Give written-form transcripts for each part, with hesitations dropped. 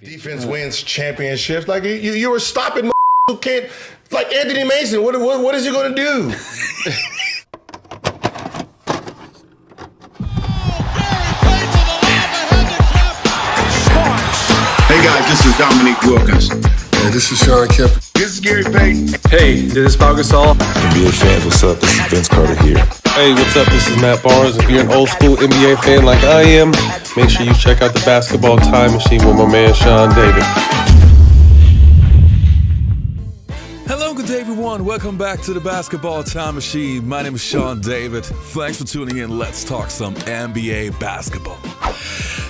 Defense wins championships. Like you were stopping who can't, like Anthony Mason. What is he going to do? Hey guys, this is Dominique Wilkins. Hey, this is Sean Kemp. This is Gary Payton. Hey, this is Pau Gasol. NBA fans, what's up? This is Vince Carter here. Hey, what's up? This is Matt Barnes. If you're an old school NBA fan like I am, make sure you check out the Basketball Time Machine with my man Sean David. Hello, good day everyone. Welcome back to the Basketball Time Machine. My name is Sean David. Thanks for tuning in. Let's talk some NBA basketball.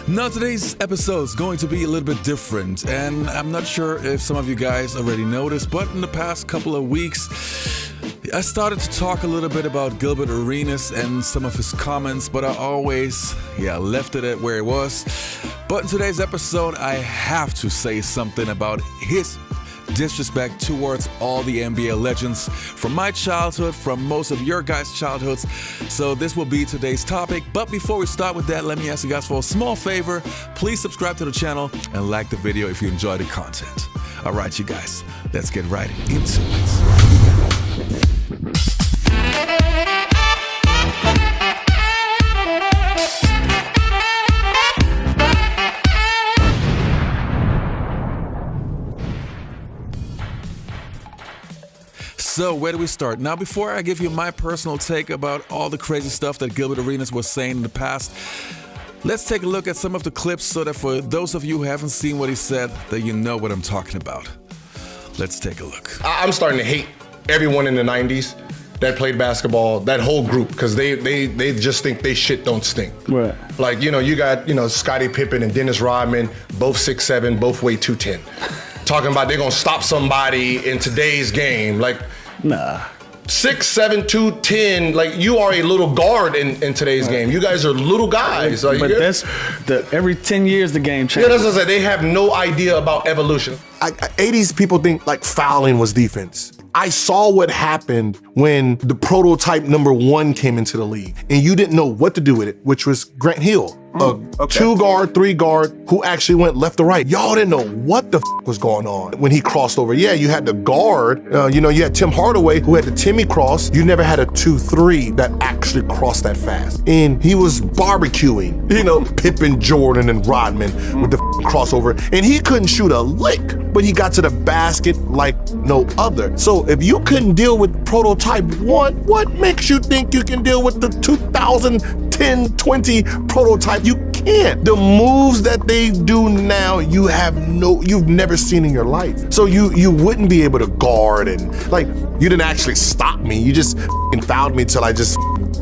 Now, today's episode is going to be a little bit different, and I'm not sure if some of you guys already noticed, but in the past couple of weeks, I started to talk a little bit about Gilbert Arenas and some of his comments, but I always, left it at where it was. But in today's episode, I have to say something about his disrespect towards all the NBA legends from my childhood, from most of your guys' childhoods. So this will be today's topic. But before we start with that, let me ask you guys for a small favor. Please subscribe to the channel and like the video if you enjoy the content. All right, you guys, let's get right into it. So where do we start? Now, before I give you my personal take about all the crazy stuff that Gilbert Arenas was saying in the past, let's take a look at some of the clips so that for those of you who haven't seen what he said, that you know what I'm talking about. Let's take a look. I'm starting to hate everyone in the 90s that played basketball, that whole group, because they just think they shit don't stink. Right. Like, you got, Scottie Pippen and Dennis Rodman, both 6'7", both weigh 210. Talking about they're going to stop somebody in today's game. Like, nah. 6'7", 210, like you are a little guard in today's game. You guys are little guys. Like, But that's every 10 years the game changes. Yeah, that's what I said. They have no idea about evolution. 80s people think like fouling was defense. I saw what happened when the prototype number 1 came into the league and you didn't know what to do with it, which was Grant Hill, a 2-guard, 3-guard who actually went left to right. Y'all didn't know what the was going on when he crossed over. Yeah, you had the guard, you had Tim Hardaway who had the Timmy cross. You never had a 2-3 that actually crossed that fast. And he was barbecuing, Pippen, Jordan, and Rodman with the crossover. And he couldn't shoot a lick, but he got to the basket like no other. So if you couldn't deal with prototype 1, what makes you think you can deal with the 2010, 20 prototype? You can't. The moves that they do now, you've never seen in your life. So you wouldn't be able to guard and you didn't actually stop me. You just fouled me till I just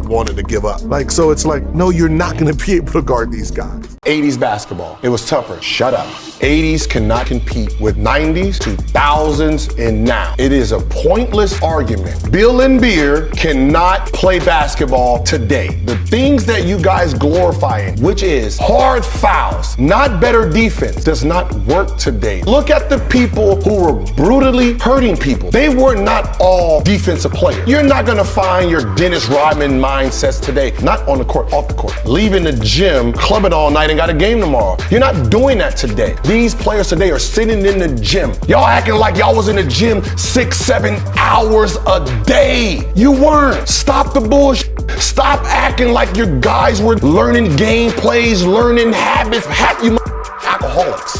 wanted to give up. So it's like, no, you're not gonna be able to guard these guys. 80s basketball, it was tougher. Shut up. 80s cannot compete with 90s, 2000s, and now. It is a pointless argument. Bill and Beer cannot play basketball today. The things that you guys glorifying, which is hard fouls, not better defense, does not work today. Look at the people who were brutally hurting people. They were not all defensive players. You're not gonna find your Dennis Rodman mindsets today. Not on the court, off the court. Leaving the gym, clubbing all night and got a game tomorrow. You're not doing that today. These players today are sitting in the gym. Y'all acting like y'all was in the gym 6-7 hours a day. You weren't. Stop the bullshit. Stop acting like your guys were learning game plays, learning habits. You alcoholics.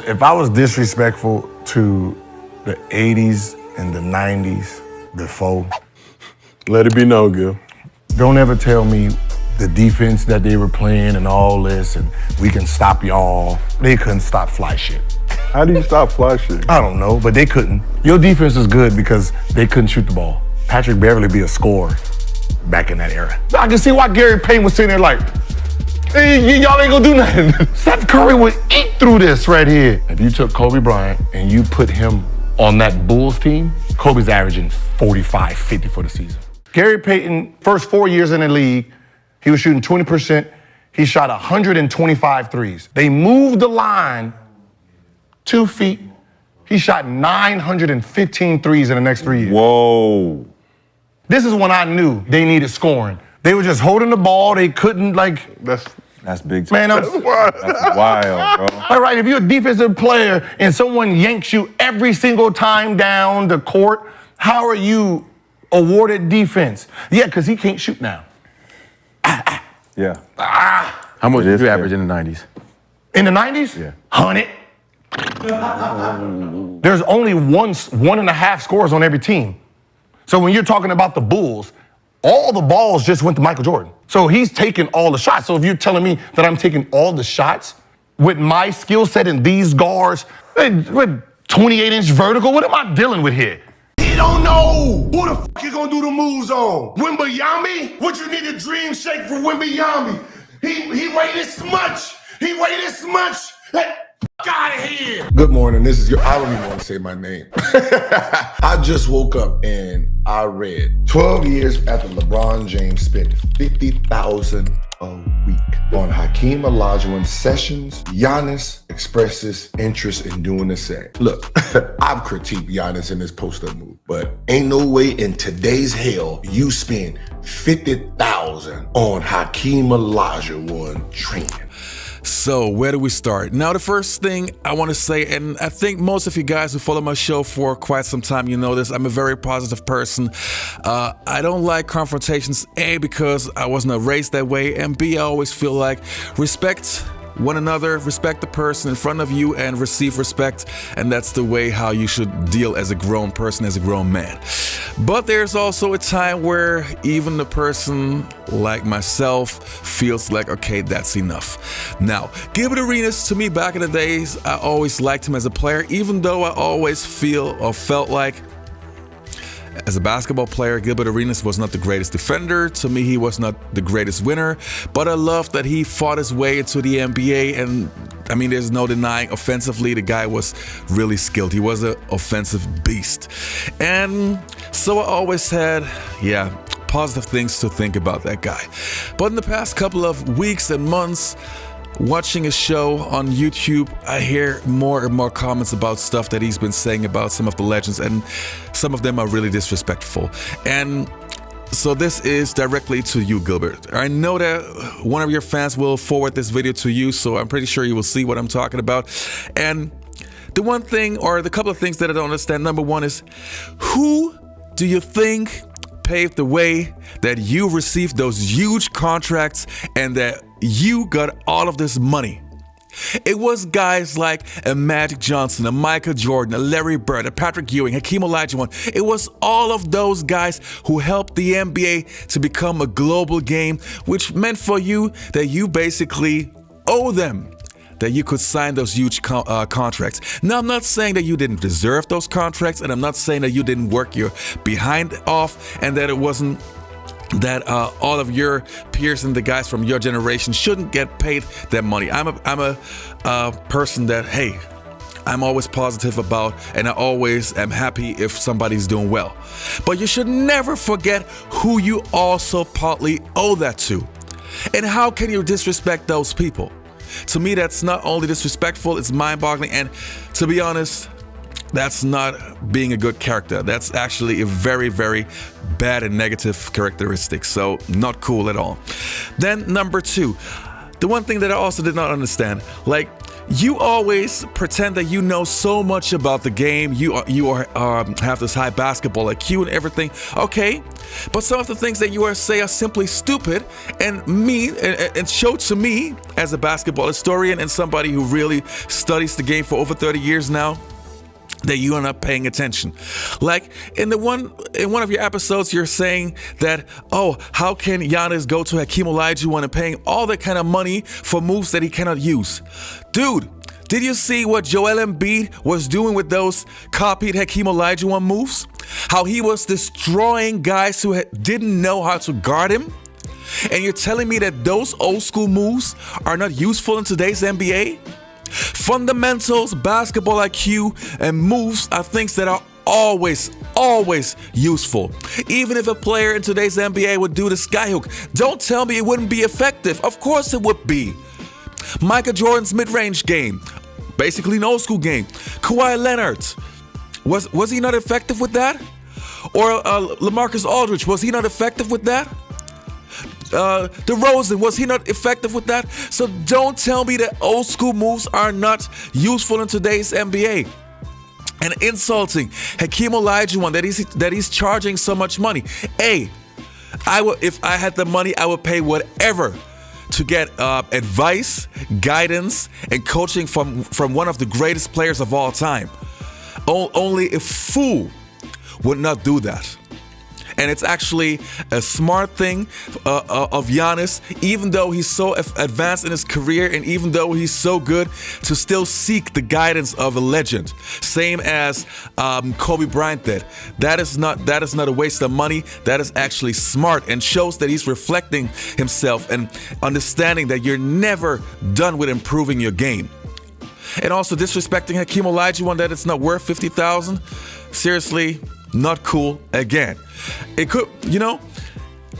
If I was disrespectful to the 80s and the 90s before, Let it be known, Gil. don't ever tell me the defense that they were playing and all this, and we can stop y'all. They couldn't stop fly shit. How do you stop fly shit? I don't know, but they couldn't. Your defense is good because they couldn't shoot the ball. Patrick Beverly be a scorer back in that era. I can see why Gary Payton was sitting there like, hey, y'all ain't gonna do nothing. Steph Curry would eat through this right here. If you took Kobe Bryant and you put him on that Bulls team, Kobe's averaging 45, 50 for the season. Gary Payton, first 4 years in the league, he was shooting 20%. He shot 125 threes. They moved the line 2 feet. He shot 915 threes in the next 3 years. Whoa. This is when I knew they needed scoring. They were just holding the ball. They couldn't That's big. Man, That's wild, bro. All right, if you're a defensive player and someone yanks you every single time down the court, how are you awarded defense? Yeah, because he can't shoot now. Yeah. How much did you average in the 90s? In the 90s? Yeah. 100. There's only one and a half scores on every team. So when you're talking about the Bulls, all the balls just went to Michael Jordan. So he's taking all the shots. So if you're telling me that I'm taking all the shots with my skill set and these guards with 28-inch vertical, what am I dealing with here? He don't know who the fuck you gonna do the moves on. Wimbayami? What you need a dream shake for Wimbayami? He weighed this much. He weighed this much. Hey, fuck out of here. Good morning. This is I don't even want to say my name. I just woke up and I read 12 years after LeBron James spent $50,000 a week on Hakeem Olajuwon sessions, Giannis expresses interest in doing the same. Look, I've critiqued Giannis in his post-up move, but ain't no way in today's hell you spend $50,000 on Hakeem Olajuwon training. So where do we start? Now, the first thing I want to say, and I think most of you guys who follow my show for quite some time, you know this, I'm a very positive person. I don't like confrontations, A, because I wasn't raised that way, and B, I always feel like respect one another, respect the person in front of you, and receive respect, and that's the way how you should deal as a grown person, as a grown man. But there's also a time where even the person like myself feels like, okay, that's enough. Now, Gilbert Arenas, to me, back in the days, I always liked him as a player, even though I always felt like as a basketball player, Gilbert Arenas was not the greatest defender. To me, he was not the greatest winner. But I love that he fought his way into the NBA. And I mean, there's no denying offensively, the guy was really skilled. He was an offensive beast. And so I always had, positive things to think about that guy. But in the past couple of weeks and months, watching his show on YouTube, I hear more and more comments about stuff that he's been saying about some of the legends, and some of them are really disrespectful. And so this is directly to you, Gilbert. I know that one of your fans will forward this video to you, so I'm pretty sure you will see what I'm talking about. And the one thing, or the couple of things that I don't understand, number one is, who do you think paved the way that you received those huge contracts and that you got all of this money? It was guys like a Magic Johnson, a Michael Jordan, a Larry Bird, a Patrick Ewing, Hakeem Olajuwon. It was all of those guys who helped the NBA to become a global game, which meant for you that you basically owe them, that you could sign those huge contracts. Now, I'm not saying that you didn't deserve those contracts, and I'm not saying that you didn't work your behind off, and that it wasn't that all of your peers and the guys from your generation shouldn't get paid that money. I'm a person that, hey, I'm always positive about, and I always am happy if somebody's doing well. But you should never forget who you also partly owe that to. And how can you disrespect those people? To me, that's not only disrespectful, it's mind-boggling, and to be honest, that's not being a good character. That's actually a very, very bad and negative characteristic, so not cool at all. Then number two, the one thing that I also did not understand, like, you always pretend that you know so much about the game. You have this high basketball IQ and everything. Okay, but some of the things that you say are simply stupid, and show to me as a basketball historian and somebody who really studies the game for over 30 years now, that you are not paying attention. Like in one of your episodes, you're saying that, oh, how can Giannis go to Hakeem Olajuwon and paying all that kind of money for moves that he cannot use? Dude, did you see what Joel Embiid was doing with those copied Hakeem Olajuwon moves? How he was destroying guys who didn't know how to guard him? And you're telling me that those old school moves are not useful in today's NBA? Fundamentals, basketball IQ, and moves are things that are always useful. Even if a player in today's NBA would do the skyhook, don't tell me it wouldn't be effective. Of course it would be. Michael Jordan's mid-range game, basically an old school game. Kawhi Leonard, was he not effective with that? Or LaMarcus Aldridge, was he not effective with that? DeRozan, was he not effective with that? So don't tell me that old school moves are not useful in today's NBA. And insulting Hakeem Olajuwon that he's charging so much money. Hey, if I had the money, I would pay whatever to get advice, guidance, and coaching from one of the greatest players of all time. Only a fool would not do that. And it's actually a smart thing of Giannis, even though he's so advanced in his career and even though he's so good, to still seek the guidance of a legend. Same as Kobe Bryant did. That is not a waste of money. That is actually smart and shows that he's reflecting himself and understanding that you're never done with improving your game. And also disrespecting Hakeem Olajuwon that it's not worth $50,000. Seriously, not cool again. It could,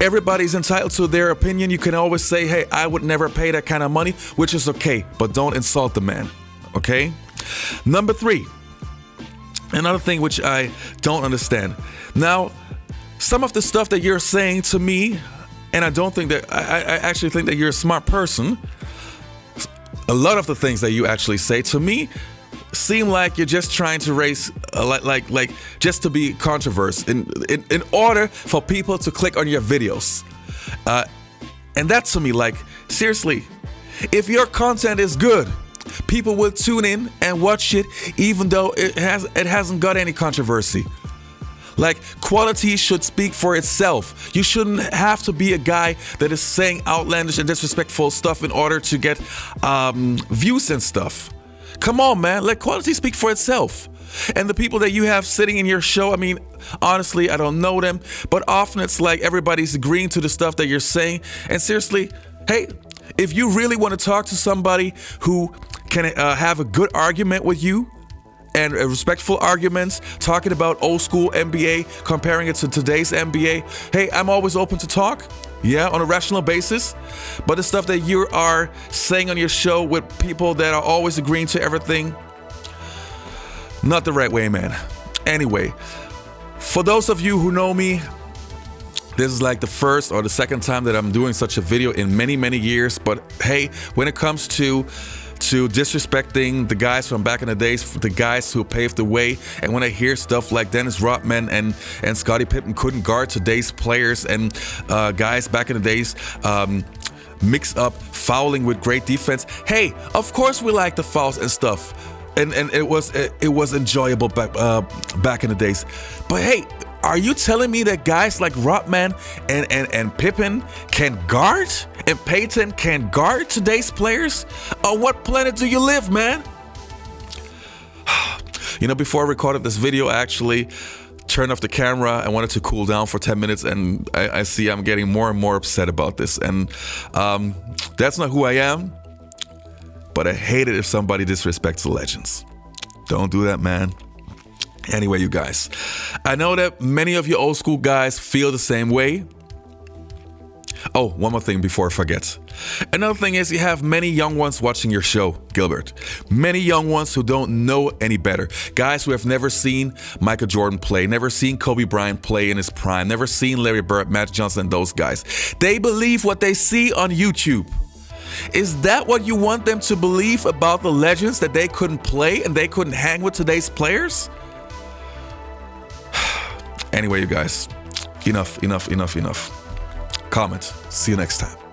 everybody's entitled to their opinion. You can always say, hey, I would never pay that kind of money, which is okay, but don't insult the man, okay? Number 3, another thing which I don't understand. Now, some of the stuff that you're saying to me, and I actually think that you're a smart person. A lot of the things that you actually say to me seem like you're just trying to raise, like just to be controversial in order for people to click on your videos. And that to me, like, seriously, if your content is good, people will tune in and watch it, even though it hasn't got any controversy. Like, quality should speak for itself. You shouldn't have to be a guy that is saying outlandish and disrespectful stuff in order to get views and stuff. Come on, man. Let quality speak for itself. And the people that you have sitting in your show, I mean, honestly, I don't know them, but often it's like everybody's agreeing to the stuff that you're saying. And seriously, hey, if you really want to talk to somebody who can have a good argument with you, and respectful arguments, talking about old school NBA, comparing it to today's NBA. Hey, I'm always open to talk, on a rational basis. But the stuff that you are saying on your show with people that are always agreeing to everything, not the right way, man. Anyway, for those of you who know me, this is like the first or the second time that I'm doing such a video in many, many years. But hey, when it comes to disrespecting the guys from back in the days, the guys who paved the way, and when I hear stuff like Dennis Rodman and Scottie Pippen couldn't guard today's players, and guys back in the days mix up fouling with great defense. Hey, of course we like the fouls and stuff, and it was enjoyable back in the days. But hey, are you telling me that guys like Rodman and Pippen can guard, and Peyton can guard today's players? On what planet do you live, man? Before I recorded this video, I actually turned off the camera. I wanted to cool down for 10 minutes, and I see I'm getting more and more upset about this. And that's not who I am, but I hate it if somebody disrespects the legends. Don't do that, man. Anyway, you guys, I know that many of you old school guys feel the same way. Oh, one more thing before I forget. Another thing is you have many young ones watching your show, Gilbert. Many young ones who don't know any better. Guys who have never seen Michael Jordan play, never seen Kobe Bryant play in his prime, never seen Larry Bird, Magic Johnson, and those guys. They believe what they see on YouTube. Is that what you want them to believe about the legends, that they couldn't play and they couldn't hang with today's players? Anyway, you guys, enough. Comment. See you next time.